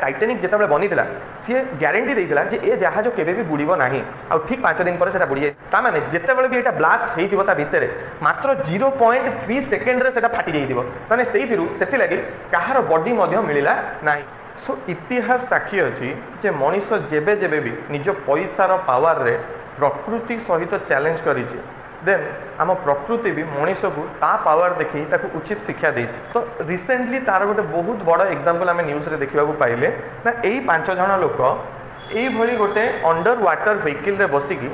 Titanic जितेबाला बनी सी guarantee देता जे ए जहाज केवे भी बुड़ब ना आ ठीक 5 दिन पर से बुड़ी जाए मैंने जितेबाला भी यहाँ ब्लास्ट होता भितर मात्र 0.3 सेकेंड से फाटी जाइए से लगी कहार बॉडी मिलला ना। सो इतिहास साक्षी अच्छी जे मनीष जेबे जेबे भी निज पैसार पावर रे प्रकृति सहित चैलेंज करी देन आम प्रकृति भी मनीष को ता पावर देखी ताकू उचित शिक्षा देछि। तो रिसेंटली तार गोटे बहुत बड़ एग्जांपल आम न्यूज रे देखा पाइले ना यही 5 जन लोक यही गोटे अंडर वाटर व्हीकल रे बसिकी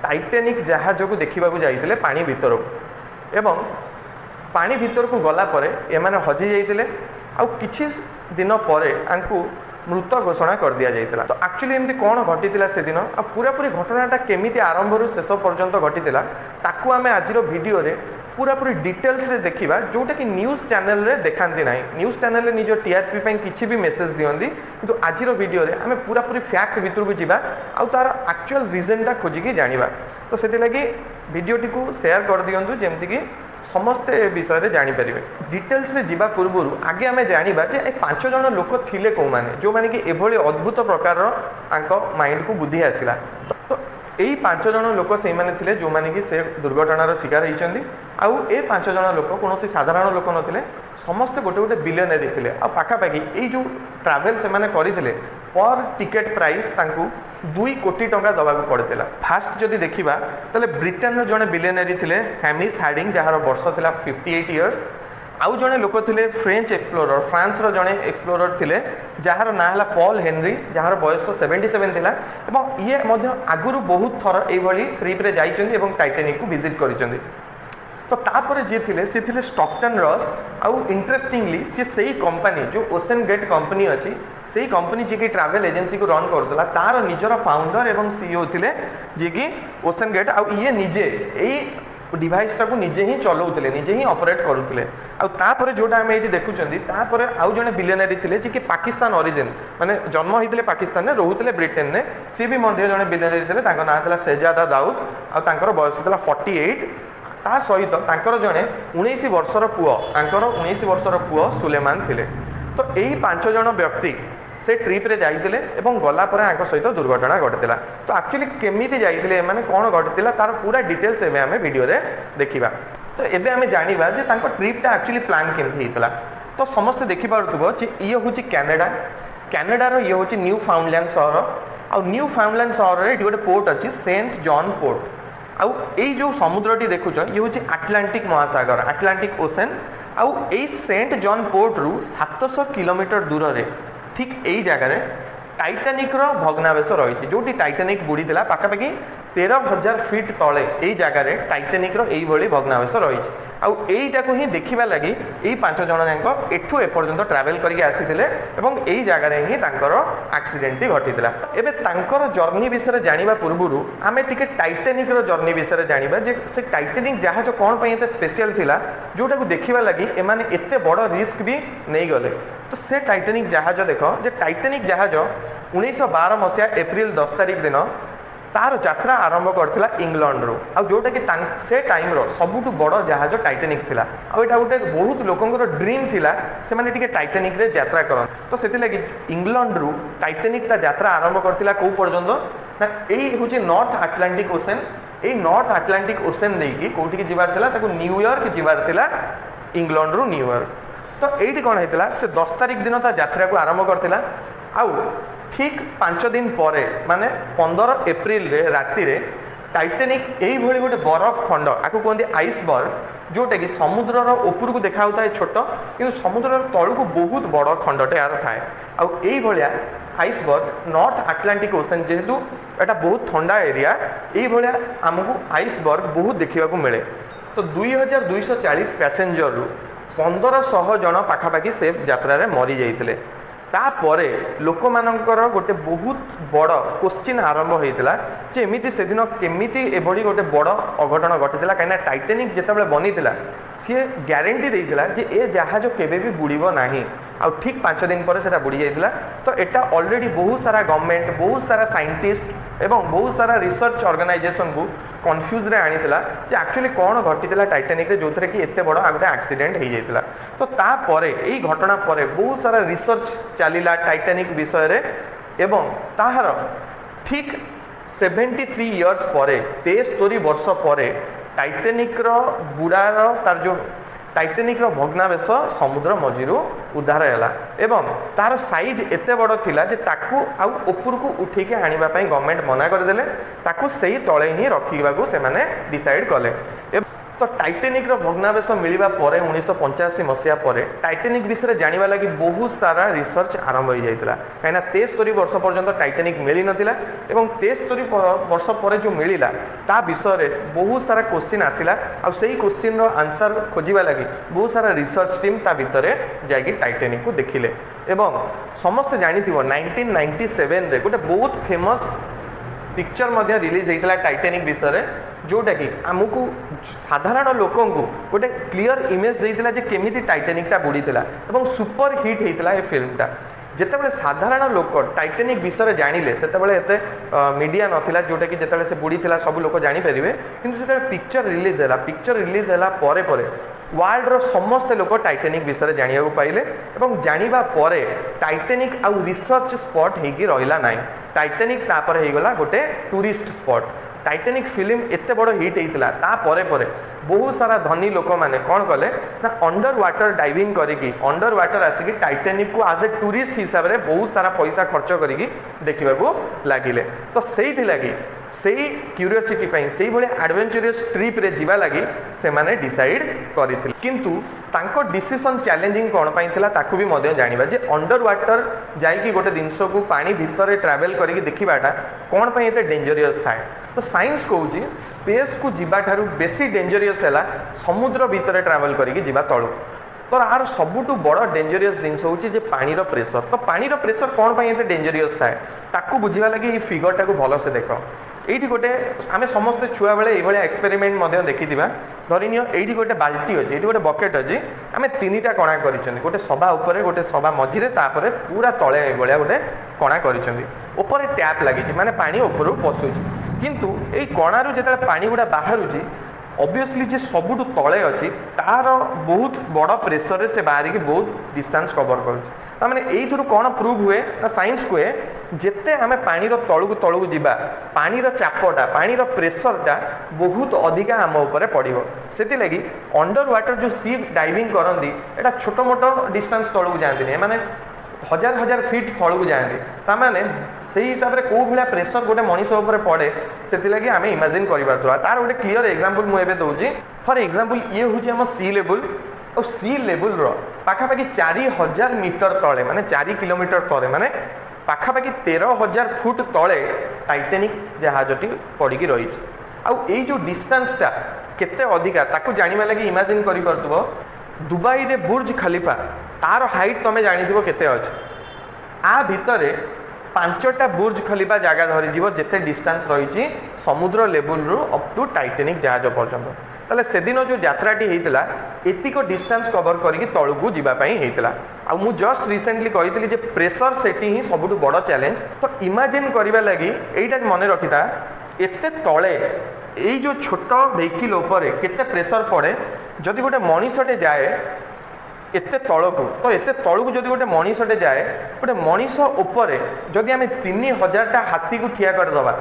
टाइटानिक जहाज को देखा जाइए पानी भितर एवं पानी भितर को गला परे एमाने हजि जाइए आ किछि दिन पर मृत घोषणा कर दिया जाइए। तो एक्चुअली एमती कौन घटी से दिन आ पूरा पूरी घटनाटा केमिति आरंभ रु शेष पर्यंत घटी ताकू आम आज वीडियो रे पूरा पूरी डिटेल्स रे देखिबा जोटा कि न्यूज़ चैनल रे देखांती नाही। न्यूज़ चैनल रे निज टीआरपी पई किछि भी मेसेज दियंती किंतु आज वीडियो रे आम पूरा पूरी फैक्ट भितर को जीवा आ तार एक्चुअल रीजनटा खोजिकी जानिबा। तो सेति लागि वीडियोटी को शेयर कर दियंतु जेमति कि समस्ते विषय रे जानि परिबे। डिटेल्स रे जीवा पूर्व आगे आम जानिबा जे 5 जन लोक थिले को माने जो माने कि एभली अद्भुत प्रकार आंको माइंड को बुद्धि आसिला। तो यही 5 जन लोक से माने थिले जो माने कि से दुर्घटनार शिकार होइचंदी आउ ए 5 जन लोक कोनोसी साधारण लोक नथिले समस्त गोटे गोटे बिलियनरी थिले आ पाखापाखि एई जो ट्रैवल से माने करिथिले पर टिकेट प्राइस तांकू 2 कोटी टंका दबाक पड़ता। फास्ट जदि देखा ताले ब्रिटेन जड़े बिलियनरी थिले हैमिस हार्डिंग जार वर्ष था 58 इयर्स आउ जड़े लोक थे फ्रेंच एक्सप्लोरर फ्रांस जड़े एक्सप्लोरर थिले जार ना है पॉल हेनरी जार बयस 77 थिला एवं ये आगुरी बहुत थर ये ट्रिप रे जाइछन्ती एवं टाइटानिक को विजिट करिछन्ती। तो तापर जी थे सी थे स्टॉकटन रॉस आउ इंटरेस्टिंगली सी सही कंपनी जो ओशन गेट कंपनी अच्छी से कंपनी जी की ट्रैवल एजेंसी को रन करूला तार निजर फाउंडर एवं सीईओ थिले जी की ओशन गेट आउ ये निजे यही डिवाइसटा को निजे ही चलाउले निजे ही ऑपरेट करुले आउे जोटा आम ये देखुं तापर आउ जड़े बिलियनरी थे जी कि पाकिस्तान ओरिजिन माने जन्म होते पाकिस्तान में रोते ब्रिटेन में सी भी जड़े बिलियनरी थे ना था शेजादा दाऊद आर बयस था 48 ता सहित जड़े 19 वर्षर पुओ 19 वर्षर पुओ सुलेमान थिले। तो यही 5 जन व्यक्ति से ट्रिप रे जाइए एवं गला पर आंक सहित दुर्घटना घटीला। तो एक्चुअली केमिति जाइए माने कौन घटीला तार पूरा डिटेल्स एवं आम वीडियो रे देखिबा। तो एबे आम जानिबा जे तांको ट्रिपटा एक्चुअली प्लान केमति हितला। तो समस्त देखि पारुथबो जे ये होची कनाडा कनाडार ये होची न्यू फाउंडलैंड शहर आ न्यू फाउंडलैंड शहर रे गोटे पोर्ट अच्छी सेंट जॉन पोर्ट आउ यही जो समुद्रटी देखुच ये हूँ आटलांटिक महासागर आटलांटिक ओशन आउ यही सेंट जॉन पोर्ट रु 700 किलोमीटर दूर रे ठीक यही जगह टाइटानिक भग्नावेश रही जो टाइटानिक बुड़ी पाखापाखि 13,000 फीट तले यही जगह टाइटानिक यही भग्नावेश रही आईटा को ही देखा लगी यही 5 जन जाक एठू एपर्यंत ट्रैवल करके आसीथिले एवं यही जगह ही एक्सीडेंट घटीला। एबे तांकर जर्नी विषय जानिबा पूर्व आम टिके टाइटानिक जर्नी विषय जानिबा जे से टाइटानिक जहाज कौन पे एते स्पेशल थिला जोटा को देखा लगी एमाने एते बड़ रिस्क भी नहीं गले। तो से टाइटानिक जहाज देख जे टाइटानिक जहाज 1912 मसीहा एप्रिल 10 तारिख दिन तार यात्रा आरंभ करथिला इंग्लैंड रो आ जोटा कि से टाइम रो सबुठु बड़ जहाज टाइटानिक थिला आ एटा गोटे बहुत लोकंकर ड्रीम थिला से माने टिके टाइटानिक रे यात्रा करन। तो सेति लागि इंग्लैंड रो टाइटानिक ता यात्रा आरंभ करथिला को पर्यंत ना एई होची नॉर्थ अटलांटिक ओशन एई नॉर्थ अटलांटिक ओशन देकी कोठी के जिबार थिला ताको न्यूयॉर्क जिबार थिला इंग्लैंड रो न्यूयॉर्क। तो एइटी कोन हेतिला से 10 तारिख दिन ता यात्रा को आरंभ करथिला आउ ठीक 5 दिन पर माने 15 एप्रिल रे राति रे टाइटानिक यही भली गोटे बरफ खंड आपको कहते आइसबर्ग जोटा कि समुद्रर ऊपर को देखा होता है छोट कि समुद्र तलू को बहुत बड़ खंडटे यार थाए आईया आइसबर्ग नॉर्थ अटलांटिक ओशन जेहेतु एटा बहुत ठंडा एरिया ये आमको आइसबर्ग बहुत देखा मिले। तो 2240 पैसेंजर रु 1500 जन पाखापाखि से यात्रा मरी जाइए। तापरे लोक मानकर गोटे बहुत बड़ क्वेश्चन आरंभ होता जे एमती से दिन केमिति एभली गोटे बड़ अघटन घटी कहीं टाइटानिक जितेबाला बनी सी ग्यारंटी देइथिला जे ए जहाज केबे भी बुड़ीबो नाही आ ठीक 5 दिन पर सेटा बुड़ी जाइथिला। तो एटा ऑलरेडी बहुत सारा गवर्नमेंट बहुत सारा साइंटिस्ट एवं बहुत सारा रिसर्च ऑर्गेनाइजेशन को कन्फ्यूज रे आनीथिला जे एक्चुअली कोन घटिथिला टाइटैनिक रे जोथरे कि एते बड़ आगटे एक्सीडेंट हो जाइथिला। तो ता परे एई घटना परे बहुत सारा रिसर्च चलिला टाइटैनिक विषय रे एवं ताहार ठीक 73 इयर्स परे 73 वर्ष परे टाइटैनिक रो बुड़ार तार जो टाइटैनिक रो भग्नावेश समुद्र मझिरु उद्धार हैला एवं तार साइज एते बड़ थिला जे ताकू आउ ऊपर को उठे के आनिबा पई गवर्नमेंट मना कर देले ताकू सही तळे ही रखिबा को से माने डिसाइड कले। तो टाइटैनिक रो भग्नावेश मिलिबा परे 1985 मसिया परे टाइटैनिक विषय जानिबा लागि बहुत सारा रिसर्च आरंभ हो जाइतिला काइना 73 वर्ष पर्यंत टाइटैनिक मिली नथिला एवं 73 वर्ष परे जो मिलिला ता विषय रे बहुत सारा क्वेश्चन आसिला आ सेही क्वेश्चन रो आंसर खोजिबा लागि बहुत सारा रिसर्च टीम ता भितरे जाई टाइटैनिक को देखिले एवं समस्त जानिथिबो 1997 रे गोटे बहुत फेमस पिक्चर मध्य रिलीज होता टाइटैनिक विषय जोटा कि आमको साधारण लोक गोटे क्लीयर इमेज देता जे केमिति टाइटैनिकटा बुड़ीला और सुपर हिट होता है फिल्मटा। जितेबाला साधारण लोक टाइटैनिक विषय जानिले सेतेबाला एते मीडिया नथिला जोटा कि जितेबाला से बुड़ीला सब लोक जानिपारे किंतु सेतेबाला पिक्चर रिलीज है परे परे वर्ल्ड रो समस्त लोक टाइटैनिक विषय जानिया पाइले एवं जानिबा परे टाइटैनिक आउ रिसर्च स्पॉट हेगी रहिला नाही। टाइटैनिक तापर हेगला गोटे टूरिस्ट स्पॉट। टाइटैनिक फिल्म एते बड़ हिट होता ता परे परे बहुत सारा धनी लोक माने कौन कले ना अंडर वाटर डाइविंग करिकी अंडर वाटर आसिकी टाइटैनिक को एज ए टूरिस्ट हिसाब से बहुत सारा पैसा खर्च करिकी देखिबा को लागिले। तो सेही लगी सेही क्यूरियोसिटी पई सेही भले एडवेंचरस ट्रिप रे जीवा लगी से माने डिसाइड करिथिले किंतु तांको डिसीजन चैलेंजिंग कोन पई थिला ताकू भी मध्य जानिबा जे अंडर वाटर जाईकी गोटे जिंसो को पानी भितर ट्रैवल करिकी देखिबाटा कोन पई एते डेंजरियस थाए। तो साइंस कहूँ स्पेस को जीवा ठारू बेसी डेंजरियस है समुद्र भितर ट्रैवल करिकी जीवा तलू। तो यार सबुठू बड़ डेंजरियस जिनस हूँ पानी प्रेसर। तो पानी प्रेसर कौन पाई एते डेंजरियस थाए ताकू बुझा लगे ये फिगरटा को भलसे देख ये गोटे आम समस्त छुआ बेले ये एक्सपेरिमेंट देखी धरिनिय ये गोटे बाल्टी अच्छे ये गोटे बकेट अच्छे आम तीन टा कणा कर गोटे सभा उपर गोटे सभा मझीरे तापर पूरा तले भाया गोटे कणा कर टैप लगी माने पानी ऊपर पशुची किंतु यही कणारू जो पानी गुड़ा बाहर ऑब्वियसली जे सबुठू तले अच्छी तार बहुत बड़ प्रेसर से बाहर की बहुत डिस्टेंस कवर कर यही कौन प्रूव हुए ना साइंस कहे जिते आम पानी तलू तलू जावा पानी चापटा पानी प्रेसरटा बहुत अधिका आम उपर पड़ो से लगी अंडर वाटर जो सी डाइविंग करती एटा छोट मोट डिस्टेंस तलू जाती माने हजार हजार फीट तलू जाती ताने से हिसाब से कौ भाया प्रेसर गोटे मनीष उपर पड़े से लगी आम इमेजिन कर तार गोटे क्लीयर एग्जांपल मुझे दूसरी फॉर एग्जांपल ये हूँ सी लेवल और सी लेवल पाखापाखि 4000 मीटर तले माने 4 किलोमीटर तले माने पाखापाखि 13000 फुट तले टाइटैनिक जहाजटी पड़ी रही आई जो डिस्टेंसटा केते अधिका ताकू जानिबा लगी इमेजिन करि परतबो दुबई रे बुर्ज खलीफा तार हाइट तमे जानिथिबो केते अछि आ भितरे 5टा बुर्ज खलीफा जगह धरी जीव जेते डिस्टेंस रही समुद्र लेवल रु अप टू टाइटैनिक जहाज पर्यंत ताले से दिन जो यात्राटी होता एतिक डिस्टेंस कवर करके तलू को जीवाई होता आ मु जस्ट रिसेंटली कही जे प्रेसर सेटी ही सबुठ बड़ चैलेंज। तो इमेजिन करने लगी यहीटा मन रखी था एते तले यही जो छोट वेहिकल उपर केते प्रेसर पड़े जदि गोटे मनीषटे जाए एते तलकू तो एते तलकू जदि गोटे मनीषटे जाए गोटे मनीष उपर जदि आम 3000टा हाथी को ठिया करदे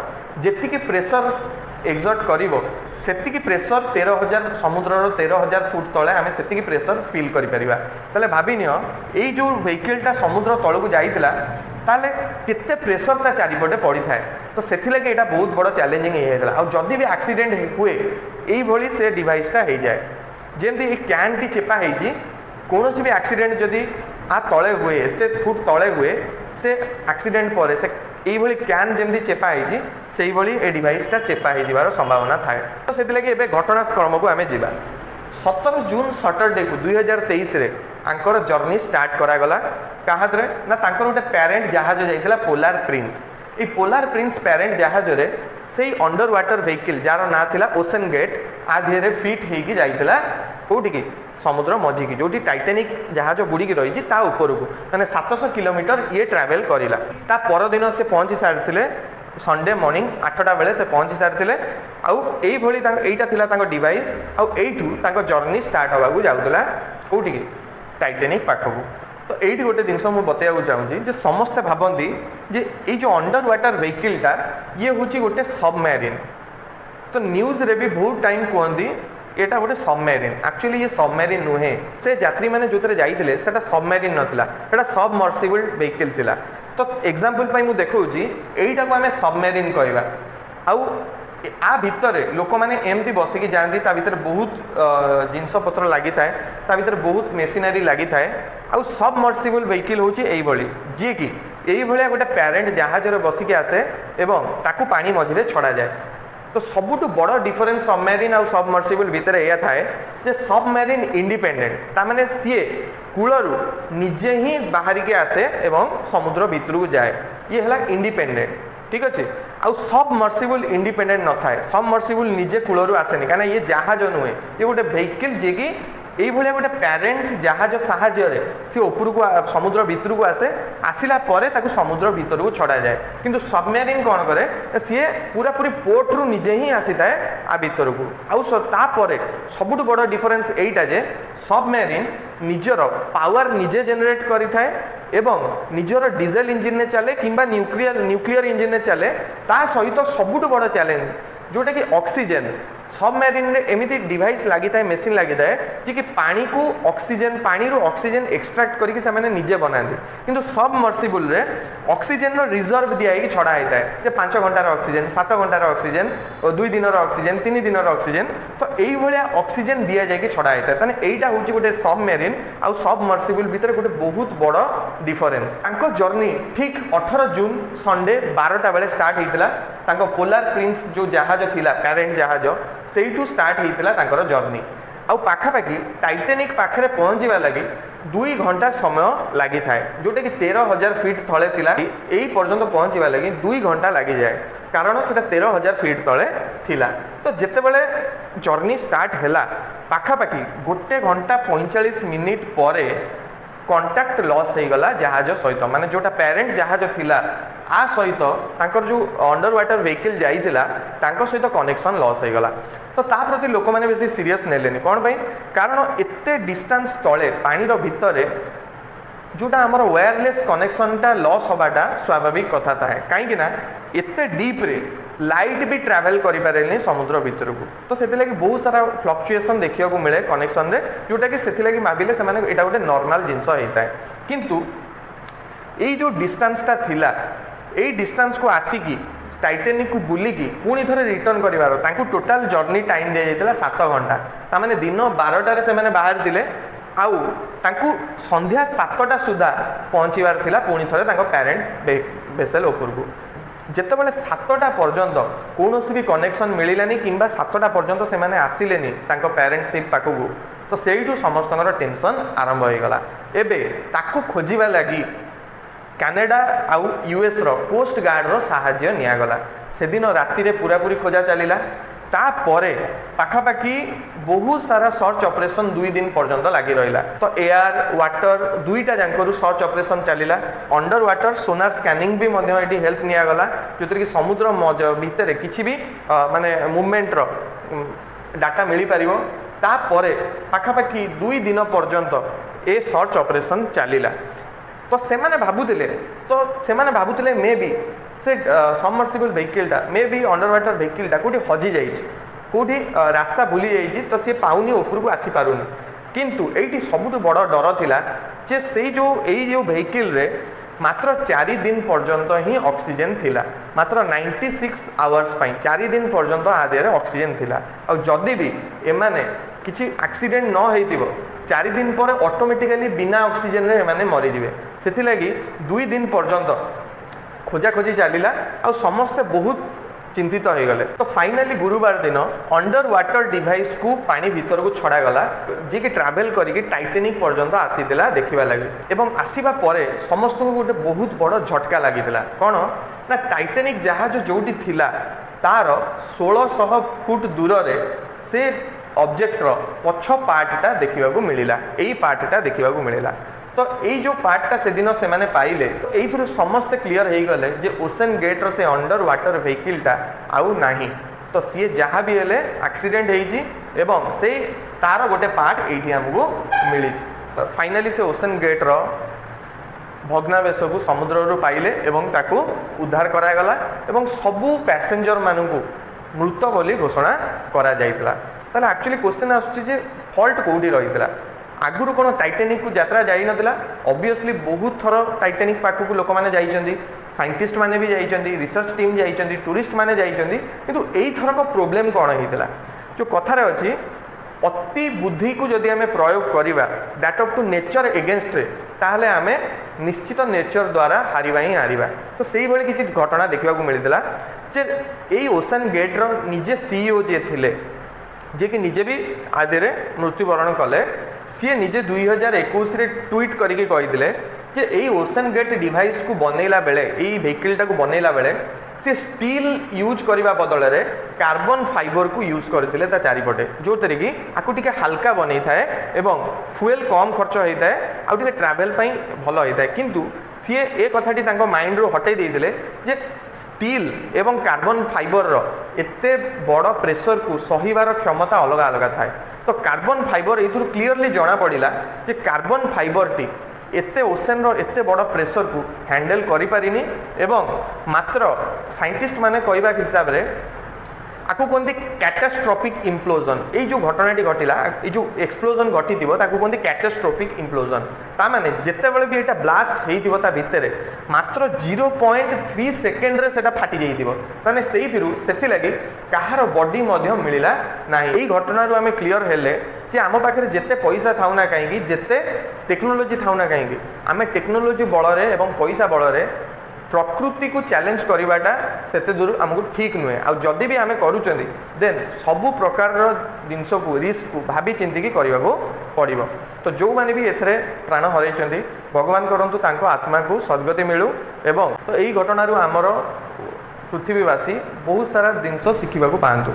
जी प्रेसर एक्सर्ट करिवो सेतिकी प्रेसर 13000 समुद्र 13000 फुट तले आम से प्रेसर फिल करिपरिबा ताले भाबी नियो एई जो वेहिकलटा समुद्र तलकू जाइतिला ताले केते प्रेसर ता चारिपटे पड़ी थाए। तो सेथि लगे एटा बहुत बड़ चैलेंजिंग हेला आ जदि भी एक्सीडेंट हुए एई भली से डिवाइसटा हो जाए जेमती ए कैन टी चेपा हेजी कोनोसी भी एक्सीडेंट जदि आ तले हुए एते फुट तले हुए से एक्सीडेंट पर से यही कैन जमी चेपा होती से ए डिवाइसटा चेपा हो संभावना थाए। तो से लगे घटनाक्रम को आम जा 17 जून सटरडे को 2023 रे आंकर जर्नी स्टार्ट करागला क्या ना तांकर गोटे पेरेंट जहाज जाइला पोलार प्रिंस। ये पोलार प्रिंस पेरेंट जहाज रे से अंडर वाटर वेहिकल जार ना थिला ओशन गेट आ धीरे फिट होगी जाइला कौटी की समुद्र मझी की जो टाइटानिक जहाज बुड़ी रही ता ऊपर को मैंने 700 किलोमीटर ये ट्रावेल करा ता परदिन से पहुँची सारी संडे मॉर्निंग 8टा बेले से पहुँची सारी आईटा डिवाइस आउ जर्नी स्टार्ट होगा जाऊला कौटी की टाइटानिक पाखक तो ये गोटे जिनस मुझे बताया चाहूँगी समस्ते भावती जे ये जो अंडर वाटर व्हीकलटा ये हूँ गोटे सबमेरीन तो न्यूज़ रे भी बहुत टाइम कहती एटा गोटे सबमेरीन एक्चुअली ये सबमेरीन नुहे से यात्री मैंने जो जाते से सबमेरीन नाला एटा सबमर्सिबल व्हीकल थिला तो एग्जांपल मुझे देखा यहीटा को आम सबमेरीन कहवा आउ आ भितर लोक मैंने एमती बसिकी जाती भितर बहुत जिनस पत्र लगी था भितर बहुत मेसीनरी लगी था आउ सबमर्सिबल व्हीकल हूँ जी कि यही भाया गोटे पेरेंट जहाज बसिकी आसे एवं ताकू पानी मझे छड़ा जाए तो सबुठ बड़ डिफरेन्स सबमेरीन आउ सबमर्सिबल भितर यह थाए जे सबमेरीन इंडिपेंडेंट तामाने सीए कूलरू निजे ही बाहर के आसे एवं समुद्र भितर को जाए ये है इंडिपेंडेंट ठीक अच्छे आउ सबमर्सिबल इंडिपेंडेंट न थाए सबमर्सिबल निजे कूलरू आसेनी कहीं ये जहाज नुहे ये गोटे व्हीकल जी कि ये गोटे पेरेंट जहाज साहाय्य सी ऊपर को समुद्र भितर को आसे आसला समुद्र भितर को छड़ा जाए किंतु सबमेरीन कौन करे सी पूरा पूरी पोर्ट रु निजे ही आसी थाए आ भितर को आउे सबुठ बड़ डिफरेन्स यहीटा जे सबमेरीन निजर पावर निजे जेनेट करें एवं निजर डीजेल इंजिन ने चले किंबा न्यूक्लियर इंजिन ने चले ता सहित सबुठ बड़ चैलेंज जोटा कि ऑक्सीजन सबमेरीन रे एमिति डिवाइस लगी था मेसीन लगी था जी कि पानी को ऑक्सीजन पानी रो ऑक्सीजन एक्सट्रैक्ट करके से माने निजे बनाते किंतु सबमर्सिबल रे ऑक्सीजन रो रिजर्व दिया ही छड़ा होता है जे 5 घंटार ऑक्सीजन 7 घंटार ऑक्सीजन 2 दिन ऑक्सीजन 3 दिन ऑक्सीजन तो यही भाया ऑक्सीजन दिया जाए छड़ा होता है ताने एटा होची गोटे सबमेरीन आउ सबमर्सिबल भितर गोटे बहुत बड़ डिफरेन्स तांको जर्नी ठीक 18 जून संडे 12टा बेले स्टार्ट होइतिला तांको पोलार प्रिंस जो जहाज थिला पेरेंट जहाज सेठू स्टार्ट होता जर्नी आउ पाखापाखि टाइटानिक पाखे पहुँचवा लगी 2 घंटा समय लगी था जोटा कि 13,000 फीट तले थिला यही पर्यंत पहुँचवा लगी 2 घंटा लगी जाए कारण से 13,000 फीट तले थिला तो जितेबाला जर्नी स्टार्ट है पाखापाखि 1 घंटा 45 मिनिट पर कंटाक्ट लॉस हो गला जहाज सहित माने जोटा पेरेंट जहाज थिला आ सहित तांकर जो अंडर वाटर व्हीकल जाइथिला तांकर सहित कनेक्शन लॉस हो गला तो ता प्रति लोक माने बेसी सीरियस नेलेनी कोन भाई कारण एते डिस्टेंस तले पानी रो भितरे जोटा आमर वायरलेस कनेक्शनटा लॉस होबाटा स्वाभाविक कथा था कहीं ना एते डीप रे लाइट भी ट्रैवल करें समुद्र भितर को तो से बहुत सारा फ्लक्चुएसन देखा मिले कनेक्शन रे जोटा कि से भाविले से यहाँ गोटे नॉर्मल जिनस होता है किंतु ये जो डिस्टेंसटा थिला यही डिस्टेंस को आसिकी टाइटानिक को बुलिकी पुणी थे रिटर्न कर टोटाल जर्नी टाइम दी जाता 7 घंटा ताने दिन 12टार से बाहर थे आउ तांकु संध्या 7टा सुधा पहुँचार थिला पुणी थे पेरेंट वेसल ऊपर को जितेबाला 7टा पर्यंत कौन भी कनेक्शन मिलानी कि 7टा पर्यंत से मैंने आसिले पेरेंट शिप पाखक तो से समस्त टेंशन आरंभ हो गला एबे ताकू खोजिबा लगी कनाडा आउ यूएस रो कोस्ट गार्ड रो सहाय्य नियागला से दिन राति रे पूरा पूरी खोजा चलिला तापरे पाखापाखि बहुत सारा सर्च ऑपरेशन 2 दिन पर्यंत लगी रहा तो एयर वाटर दुईटा जाकर सर्च ऑपरेशन चलिला अंडर वाटर सोनार स्कैनिंग भी ये हेल्प निगला जो कि समुद्र भितर किसी भी माने मूवमेंट रो डाटा मिल पार तापरे पाखापाखि 2 दिन पर्यंत ए सर्च ऑपरेशन चलिला तो से भावुले मे भी से सबमर्सिबल व्हीकलटा मे भी अंडर वाटर व्हीकलटा कौटी हजि जाइए कौटी रास्ता भूली जाइए तो सी पाऊनी ऊपर को आसी पारुनी किंतु ये सबुठ बड़ डर थिला जे से जो व्हीकल रे मात्र 4 दिन पर्यंत ही ऑक्सीजन थिला मात्र 96 आवर्स 4 दिन पर्यंत आदेह ऑक्सीजन थिला आ जदि भी एमाने किसी एक्सीडेंट न होइतिबो 4 दिन पर ऑटोमेटिकली बिना ऑक्सीजन रे एमाने मरीजिबे सेथि लागि 2 दिन पर्यंत खोजा खोजी चलिला आ समस्ते बहुत चिंतित हो गले तो फाइनाली गुरुवार दिन अंडर वाटर डिवाइस को पानी भीतर को छड़ा गला जी कि ट्रैवल करके टाइटानिक पर्यंत आसीला देखा लगे एवं आसीबा परे समस्त को गोटे बहुत बड़ झटका लगी कौन ना टाइटानिक जहाज जोटी थिला तार 1600 फुट दूर रे से ऑब्जेक्टर पछ पार्टा देखा मिलला यही पार्टा देखा मिलला तो यही जो पार्टा से दिन से माने पाइले यही समस्त क्लीयर हो गले जे ओशन गेट्र से अंडर वाटर व्हीकलटा आउ नाही तो सी जहाँ भी हेले एक्सीडेंट एवं से तार गोटे पार्ट ये आमको मिली फाइनाली से ओशन गेट्र भग्नावेश को समुद्र पाइले एवं ताकू उद्धार करागला एवं सबू पैसेंजर मानू मृत बोली घोषणा करा जाइतला ताले एक्चुअली क्वेश्चन आसुची फॉल्ट कोडी रहितला आगुरु कोन टाइटैनिक को यात्रा जाई नथिला ऑब्वियसली बहुत थर टाइटैनिक पाखु को लोक माने जाइचंदी साइंटिस्ट माने भी जाइचंदी रिसर्च टीम जाइचंदी टूरिस्ट माने जाइचंदी किंतु एई थर को प्रॉब्लम कोन हितला जो कथा रे अछि अति बुद्धि को जदि आमे प्रयोग करिबा that of to nature against रे ताहले आमे निश्चित नेचर द्वारा हारिबा ही हारिबा तो सेही भली किछि घटना देखिबा को मिलितला जे एई ओशन गेट रो निजे सीईओ जे थिले जे कि निजे भी आदिरे मृत्युवरण कले सी निजे 2021 रे ट्वीट करके कहिदिले जे एई ओशन गेट डिवाइस को बनैला बेले एई व्हीकलटा को बनैला बेले से स्टील यूज करने बदल रे कार्बन फाइबर को यूज करते चारिपटे जो थे कि आपको टिके हल्का बन थाए एवं फुएल कम खर्च होता है आउ टिके ट्रैवल भल होता है किंतु सी ए कथाटी माइंड रू हटई देते जे स्टील एवं कार्बन फाइबर रो एते बड़ प्रेशर को सहीबार क्षमता अलग अलग थाए तो कार्बन फाइबर ये क्लीयरली जना पड़ा जे कार्बन फाइबर टी एते ओशन रो एते बड़ प्रेशर को हैंडल करि पारिनी एवं मात्र साइंटिस्ट माने कहबा हिसाब रे आकु कोंदी कैटास्ट्रोफिक इम्प्लोजन ए जो घटनाटी घटिला ए जो एक्सप्लोजन घटी थिबो ताकु कोंदी कैटास्ट्रोफिक इम्प्लोजन ता माने जेते बेले भी एटा ब्लास्ट हेई थिबो ता भितरे मात्र 0.3 सेकेंड रे सेटा फाटी जाई थिबो माने सेही थिरु सेथि लागि काहार बॉडी मध्य मिलिला नाही एई घटना रो हमें क्लियर हेले जे आम पाखे जिते पैसा थाउ ना कहीं जिते टेक्नोलोजी थाउ ना कहीं आम टेक्नोलोजी बल एवं पैसा बल प्रकृति को चैलेंज करवाटा सेते दूर आमको ठीक नुहे आ जदि भी आम करुँच देन सबु प्रकार जिनस को रिस्क को भावी चिंतिकी करने को पड़ो तो जो मैंने भी एथरे प्राण हरई भगवान करंतु तांको आत्मा को सद्गति मिलू एवं तो यही घटना आमर पृथ्वीवासी बहुत सारा जिनस शिखा पातु।